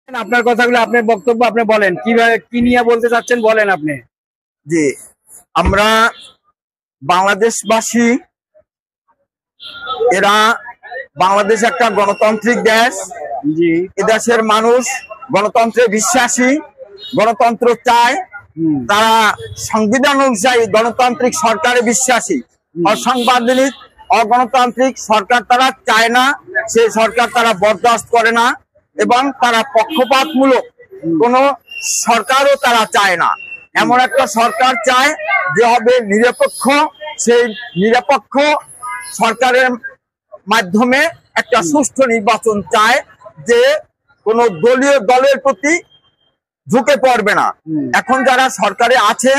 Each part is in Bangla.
আপনার কথাগুলো, আপনার বক্তব্য আপনি বলেন, কিভাবে কি নিয়ে বলতে চাচ্ছেন বলেন আপনি। জি, আমরা বাংলাদেশবাসী, এরা বাংলাদেশ একটা গণতান্ত্রিক দেশ। জি, এ দেশের মানুষ গণতন্ত্রে বিশ্বাসী, গণতন্ত্র চায়। তারা সংবিধান অনুযায়ী গণতান্ত্রিক সরকারে বিশ্বাসী। অসাংবিধানিক অগণতান্ত্রিক সরকার তারা চায় না, সেই সরকার তারা বরদাস্ত করে না, এবং তারা পক্ষপাতমূলক কোন সরকারও তারা চায় না। এমন একটা সরকার চায় যে হবে নিরপেক্ষ। সেই নিরপেক্ষ সরকারের মাধ্যমে একটা সুষ্ঠু নির্বাচন চায়, যে কোন দলীয় দলের প্রতি ঝুঁকে পড়বে না। এখন যারা সরকারে আছে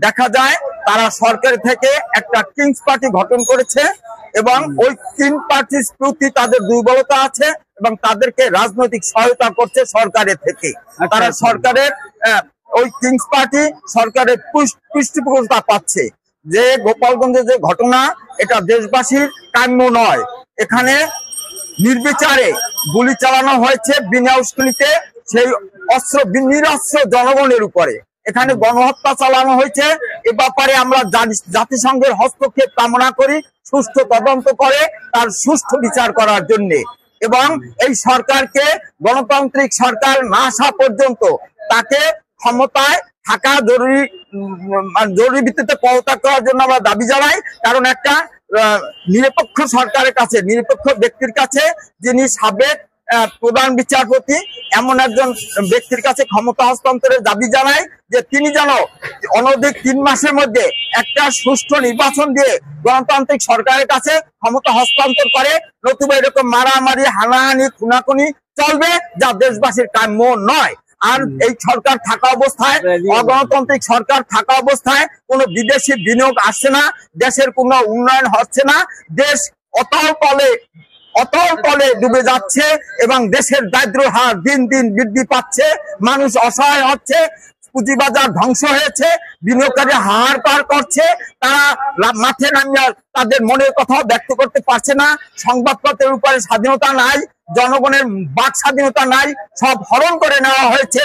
দেখা যায় তারা সরকার থেকে একটা কিংস পার্টি গঠন করেছে, এবং ওই তিন পার্টির প্রতি তাদের দুর্বলতা আছে এবং তাদেরকে রাজনৈতিক সহায়তা করছে সরকারের থেকে। তারা সরকারের ওই কিংস পার্টি সরকারের পৃষ্ঠপোষকতা পাচ্ছে। যে গোপালগঞ্জে যে ঘটনা, এটা দেশবাসীর কাম্য নয়। এখানে নির্বিচারে গুলি চালানো হয়েছে বিনা উস্কানিতে, সেই নিরস্ত্র জনগণের উপরে। এখানে গণহত্যা চালানো হয়েছে। এ ব্যাপারে আমরা জাতিসংঘের হস্তক্ষেপ কামনা করি, সুষ্ঠু তদন্ত করে তার সুষ্ঠু বিচার করার জন্য। এবং এই সরকারকে, গণতান্ত্রিক সরকার না আসা পর্যন্ত তাকে ক্ষমতায় থাকা জরুরি ভিত্তিতে পদত্যাগ করার জন্য আমরা দাবি জানাই। কারণ একটা নিরপেক্ষ সরকারের কাছে, নিরপেক্ষ ব্যক্তির কাছে, যিনি সাবেক প্রধান বিচারপতি, এমন একজন ব্যক্তির কাছে ক্ষমতা হস্তান্তরের দাবি জানায়, যে তিনি যেন অনধিক 3 মাসের মধ্যে একটা সুষ্ঠু নির্বাচন দিয়ে গণতান্ত্রিক সরকারের কাছে ক্ষমতা হস্তান্তর করে। নতুবা এরকম মারামারি, হানাহানি, খুনাখুনি চলবে, যা দেশবাসীর কাম্য নয়। আর এই সরকার থাকা অবস্থায়, অগণতান্ত্রিক সরকার থাকা অবস্থায় কোনো বিদেশি বিনিয়োগ আসছে না, দেশের কোনো উন্নয়ন হচ্ছে না, দেশ অতল তলে ডুবে যাচ্ছে, এবং দেশের দারিদ্র্য হার দিন দিন বৃদ্ধি পাচ্ছে। মানুষ অসহায় হচ্ছে, পুঁজিবাজার ধ্বংস হয়েছে, বিনিয়োগকারী হাহার পার করছে, তারা মাঠে নামিয়ে তাদের মনের কথাও ব্যক্ত করতে পারছে না। সংবাদপত্রের উপরে স্বাধীনতা নাই, জনগণের বাক স্বাধীনতা নাই, সব হরণ করে নেওয়া হয়েছে।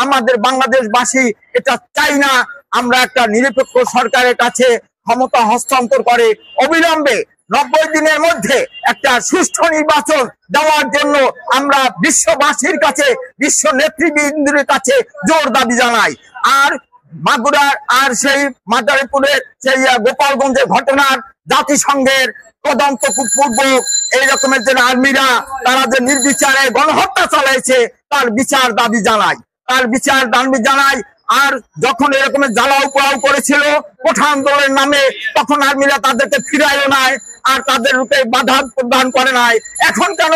আমাদের বাংলাদেশবাসী এটা চাই না। আমরা একটা নিরপেক্ষ সরকারের কাছে ক্ষমতা হস্তান্তর করে অবিলম্বে 90 দিনের মধ্যে একটা সুষ্ঠু নির্বাচন দেওয়ার জন্য আমরা বিশ্ববাসীর কাছে, বিশ্ব নেতৃবৃন্দের কাছে জোর দাবি জানাই। আর মাগুরার আর সেই মাদারীপুরের সেই গোপালগঞ্জের ঘটনার জাতিসংঘের তদন্ত পূর্বক এই রকমের যে আর্মিরা তারা যে নির্বিচারে গণহত্যা চালাইছে, তার বিচার দাবি জানাই। আর যখন এরকমের জ্বালাও পোড়াও করেছিল কোঠা আন্দোলনের নামে, তখন আর্মিরা তাদেরকে ফিরাইও নাই, আর তাদের রূপে বাধা প্রদান করে নাই। এখন কেন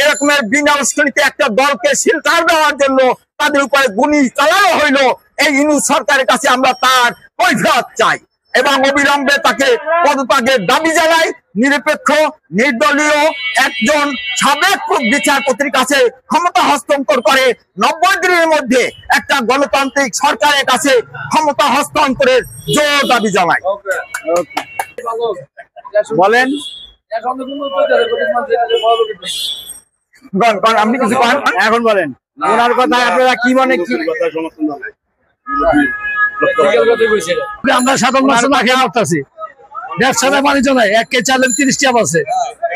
এরকমের বিনা উস্কানিতে একটা দলকে শিলটার দেওয়ার জন্য তাদের উপরে গুলি চালানো হইলো? এই ইউনূস সরকারের কাছে আমরা তার কৈফিয়ত চাই, এবং অবিলম্বে তাকে পদত্যাগের দাবি জানাই। নিরপেক্ষ নির্দলীয় একজন সাবেক বিচারপতির কাছে ক্ষমতা হস্তান্তর করে 90 দিনের মধ্যে একটা গণতান্ত্রিক সরকারের কাছে ক্ষমতা হস্তান্তরের জোর দাবি জানাই। বলেন, আপনি কিছু এখন বলেন ওনার কথা আপনারা কি মনে কি? আমরা 7 মাস না খেয়ে মরতেছি, ব্যবসাটা বাণিজ্য নাই। 1 কেজি চালের 30 টাকা আছে,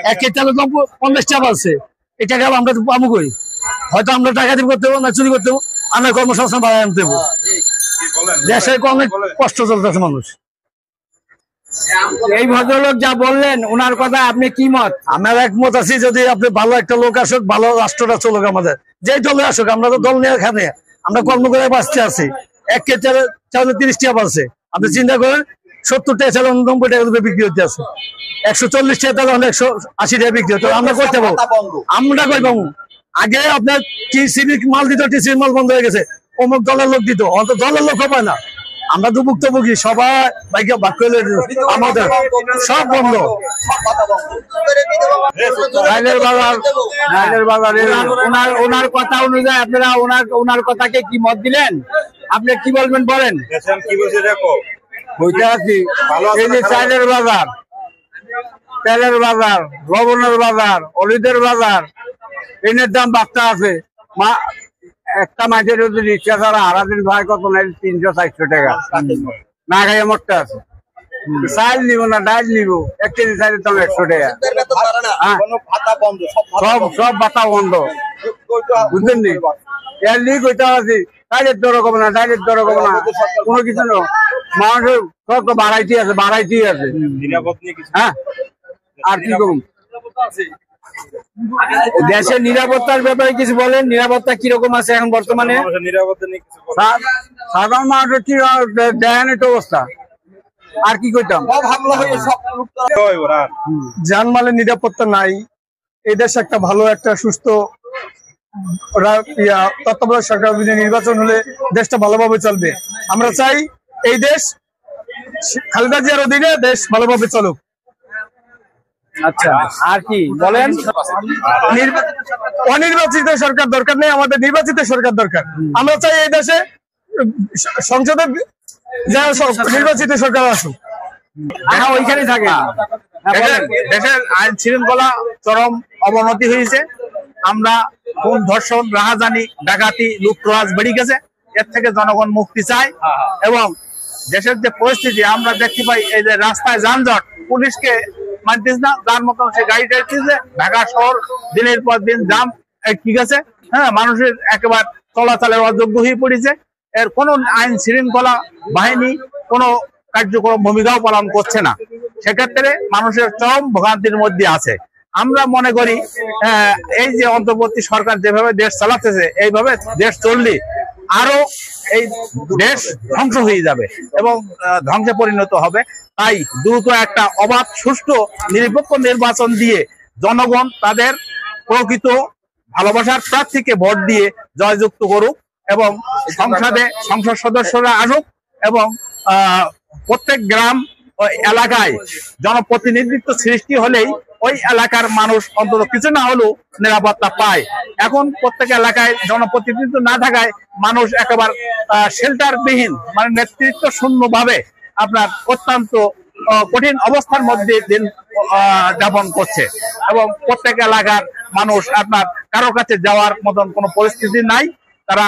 1 কেজি চালের 50 টাকা আছে। এই টাকা আমরা পাবো কই? হয়তো আমরা টাকা দিব করতে না চুরি করতে, আমরা কর্মসংস্থান বাড়াই আনতে দেবো। দেশে অনেক কষ্ট চলতেছে মানুষ। এই ভদ্রলোক যা বললেন, ওনার কথা আপনি কি মত? আমরা একমত আছি, যদি আপনি ভালো একটা লোক আসুক, ভালো রাষ্ট্রটা চলুক আমাদের, যেই দলে আসুক। আমরা তো দল নিয়ে এখানে আমরা কর্ম করে বাঁচতে আছি। 1 কেজি চালের 30 টাকা আছে, আপনি চিন্তা করেন 70 টাকা চাল 90 টাকা বিক্রি হতে আছে, 140 টাকা তাহলে 180 টাকা বিক্রি হতে। আমরা করতে পারবো, আমরা কই পাবো? আগে আপনার টিসিবি মাল দিত, টিসিবি মাল বন্ধ হয়ে গেছে, অমুক দলের লোক দিত, অন্তত দলের লোক পায় না। আমরা তো ভুক্তভোগী, সবাই বাইকে ভাগ করে আমাদের সব বন্ধ। ওনার কথা অনুযায়ী আপনারা ওনার কথাকে কি মত দিলেন? আপনি কি বলবেন বলেন? এই যে চালের বাজার, তেলের বাজার, লবণের বাজার, হলুদের বাজার, এনের দাম বাড়তে আছে। একটা মাছের যদি রিক্সা ছাড়া হারাদিন ভাই কত নাই 300-400 টাকা না খাইয়া মরতে আছে। চাল নিব না ডাল নিব, 1 কেজি চালের দাম 100 টাকা। সব ভাতা বন্ধ, বুঝলেন নি? এর লিগ হইতে আছে ডাইরেক্ট দর কমে না, ডাইরেক্ট দর কমে না, কোনো কিছু না। মানুষের সব তো বাড়াইতেই আছে। হ্যাঁ, আর কি করুন? দেশের নিরাপত্তার ব্যাপারে কিছু বলেন। নিরাপত্তা কিরকম আছে এখন বর্তমানে? সাধারণ মানুষের কি দেন এটা অবস্থা, আর কি করতাম? জানমালের নিরাপত্তা নাই। এই দেশে একটা ভালো একটা সুস্থ তত্ত্বাবধায়ক সরকার নির্বাচন হলে দেশটা ভালোভাবে চলবে। আমরা চাই এই দেশ খালেদা জিয়ার অধীনে দেশ ভালোভাবে চলুক। আচ্ছা, আর কি বলেন? অনির্বাচিত সরকার দরকার নেই, আমাদের নির্বাচিত সরকার দরকার। আমরা চাই এই দেশে সংসদে নির্বাচিত সরকার আসুক। ওইখানে থাকে। দেশের আইন শৃঙ্খলা চরম অবনতি হয়েছে। আমরা খুন, ধর্ষণ, রাহাজানি, ডাকাতি, লুটতরাজ বেড়ে গেছে। এর থেকে জনগণ মুক্তি চায়। এবং দেশের যে পরিস্থিতি আমরা দেখতে পাই, এই যে রাস্তায় যানজট, পুলিশকে মানতেছে না, যার মতন সে গাড়ি চাইতেছে। ঢাকা শহর দিনের পর দিন জাম ঠিক আছে। হ্যাঁ, মানুষের একেবারে চলাচলের অযোগ্য হয়ে পড়েছে। এর কোনো আইন শৃঙ্খলা বাহিনী কোনো কার্যক্রম ভূমিকাও পালন করছে না। সেক্ষেত্রে মানুষের চরম ভোগান্তির মধ্যে আছে। আমরা মনে করি এই যে অন্তর্বর্তী সরকার যেভাবে দেশ চালাতেছে, এইভাবে দেশ চললে আরো এই দেশ ধ্বংস হয়ে যাবে এবং ধ্বংসে পরিণত হবে। তাই দ্রুত একটা অবাধ, সুষ্ঠু, নিরপেক্ষ নির্বাচন দিয়ে জনগণ তাদের প্রকৃত ভালোবাসার প্রার্থীকে ভোট দিয়ে জয়যুক্ত করুক এবং সংসদ সদস্যরা আসুক এবং প্রত্যেক গ্রাম ও এলাকায় জনপ্রতিনিধিত্ব সৃষ্টি হলেই ওই এলাকার মানুষ অন্তত কিছু না হলেও নিরাপত্তা পায়। এখন প্রত্যেক এলাকায় জনপ্রতিনিধিত্ব না থাকায় মানুষ একেবারে শেল্টারবিহীন, মানে নেতৃত্ব শূন্য ভাবে আপনার অত্যন্ত কঠিন অবস্থার মধ্যে দিন যাপন করছে এবং প্রত্যেক এলাকার মানুষ আপনার কারো কাছে যাওয়ার মতন কোনো পরিস্থিতি নাই। তারা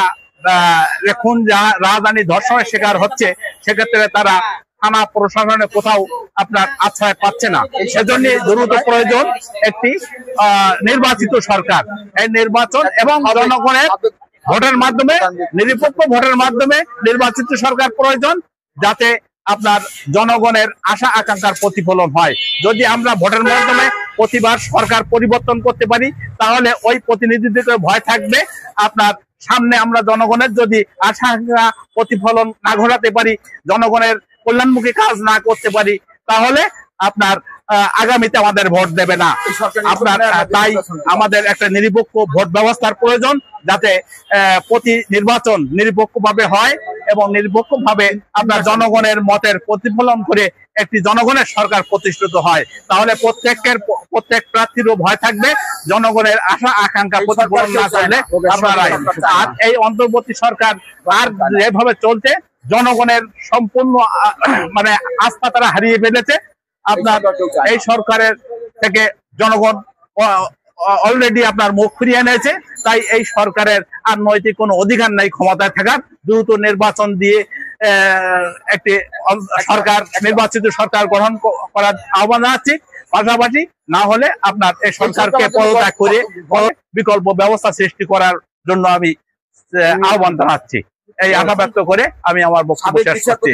খুন, রাজধানী, ধর্ষণের শিকার হচ্ছে। সেক্ষেত্রে তারা থানা প্রশাসনে কোথাও আপনার আশ্রয় পাচ্ছে না। সেজন্য দ্রুত প্রয়োজন একটি নির্বাচিত সরকার। এই নির্বাচন এবং জনগণের ভোটের মাধ্যমে, নিরপেক্ষ ভোটের মাধ্যমে নির্বাচিত সরকার প্রয়োজন, যাতে আপনার জনগণের আশা আকাঙ্ক্ষার প্রতিফলন হয়। যদি আমরা ভোটের মাধ্যমে প্রতিবার সরকার পরিবর্তন করতে পারি, তাহলে ওই প্রতিনিধিদের ভয় থাকবে। আপনার সামনে আমরা জনগণের যদি আশা আকাঙ্ক্ষা প্রতিফলন না ঘটাতে পারি, জনগণের কল্যাণমুখী কাজ না করতে পারি, তাহলে আপনার আগামীতে আমাদের ভোট দেবে না। আপনার তাই আমাদের একটা নিরপেক্ষ ভোট ব্যবস্থার প্রয়োজন, যাতে প্রতি নির্বাচন নিরপেক্ষভাবে হয় এবং নিরপেক্ষভাবে আপনার জনগণের মতের প্রতিফলন করে একটি জনগণের সরকার প্রতিষ্ঠিত হয়। তাহলে প্রত্যেক প্রার্থীরও ভয় থাকবে, জনগণের আশা আকাঙ্ক্ষা প্রতিফলন না করলে আপনারা। আর এই অন্তর্বর্তী সরকার আর যেভাবে চলছে, জনগণের সম্পূর্ণ মানে আস্থা তারা হারিয়ে ফেলেছে। আপনার এই সরকারের থেকে জনগণ অলরেডি আপনার মুখ ফিরিয়ে এনেছে। তাই এই সরকারের আর নৈতিক কোনো অধিকার নাই ক্ষমতায় থাকার। দ্রুত নির্বাচন দিয়ে একটি সরকার, নির্বাচিত সরকার গঠন করার আহ্বান জানাচ্ছি। পাশাপাশি না হলে আপনার এই সরকারকে পদত্যাগ করে বিকল্প ব্যবস্থা সৃষ্টি করার জন্য আমি আহ্বান জানাচ্ছি। এই আশা ব্যক্ত করে আমি আমার বক্তব্য শেষ করছি।